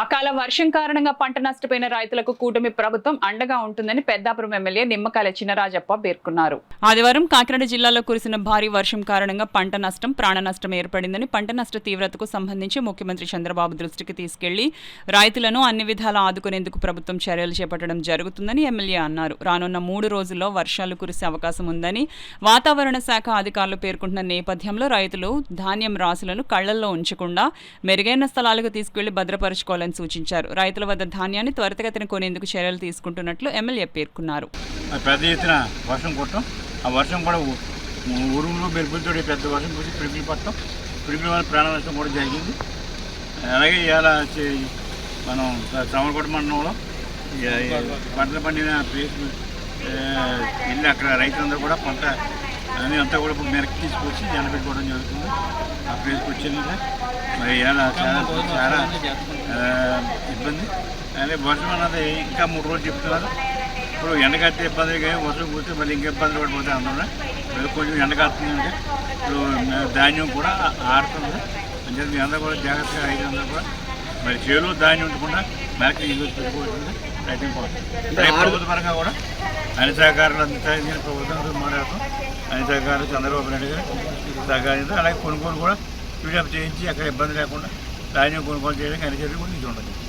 అకాల వర్షం కారణంగా పంట నష్టపోయిన రైతులకు కూటమి ప్రభుత్వం అండగా ఉంటుందని పెద్దాపురం ఎమ్మెల్యే నిమ్మకాయల చినరాజప్ప పేర్కొన్నారు. ఆదివారం కాకినాడ జిల్లాలో కురిసిన భారీ వర్షం కారణంగా పంట నష్టం, ప్రాణ నష్టం ఏర్పడిందని, పంట నష్ట తీవ్రతకు సంబంధించి ముఖ్యమంత్రి చంద్రబాబు దృష్టికి తీసుకెళ్లి రైతులను అన్ని విధాలా ఆదుకునేందుకు ప్రభుత్వం చర్యలు చేపట్టడం జరుగుతుందని ఎమ్మెల్యే అన్నారు. రానున్న 3 రోజుల్లో వర్షాలు కురిసే అవకాశం ఉందని వాతావరణ శాఖ అధికారులు పేర్కొంటున్న నేపథ్యంలో రైతులు ధాన్యం రాసులను కళ్లల్లో ఉంచకుండా మెరుగైన స్థలాలకు తీసుకెళ్లి భద్రపరుచుకోవాలని సూచించారు. రైతుల వద్ద ధాన్యాన్ని త్వరితగతిన కొనేందుకు చర్యలు తీసుకుంటున్నట్లు ఎమ్మెల్యే పేర్కొన్నారు. పెద్ద ఎత్తున వర్షం కొట్టడం, ఆ వర్షం కూడా ఉరుములు మెరుపులతో పెద్ద వర్షం కురిసి పిడుగులు పట్టడం, పిడుగుల వల్ల ప్రాణ నష్టం కూడా జరిగింది. అలాగే ఇవాళ మనం శ్రవణకోట మండలంలో పంటలు పండిన ప్లేస్ వెళ్ళి అక్కడ రైతులందరూ కూడా పంట అన్నీ అంతా కూడా మెరక్కి తీసుకొచ్చి ఎండబెట్టుకోవడం జరుగుతుంది. ఆ ప్లేస్కి వచ్చిందంటే మరి ఇవాళ చాలా ఇబ్బంది. అదే వర్షం అన్నది ఇంకా 3 రోజులు చెప్తున్నారు. ఇప్పుడు ఎండకత్తే ఇబ్బంది, కానీ వర్షం కూర్చొని మళ్ళీ ఇంకా ఇబ్బంది పడిపోతే అందరూ కొంచెం ఎండకత్తుందంటే ఇప్పుడు ధాన్యం కూడా ఆడుతుంది. అంటే మీ అందరూ కూడా జాగ్రత్తగా రైతులందరూ కూడా మరి చేలో ధాన్యం ఉండకుండా మేరకు ఇల్లు పెట్టుకోవాల్సింది రైతులు పోతుంది. ప్రభుత్వ పరంగా కూడా అన్ని సహకారాలు అందించాలని ప్రభుత్వం మాట్లాడుతాం. అన్ని సహకారాలు చంద్రబాబు నాయుడు గారు సహకరించారు. అలాగే కొనుగోలు కూడా స్పీడప్ చేయించి అక్కడ ఇబ్బంది లేకుండా ధాన్యం కొనుగోలు చేయడానికి అన్ని చర్యలు కూడా ఇది ఉండదు.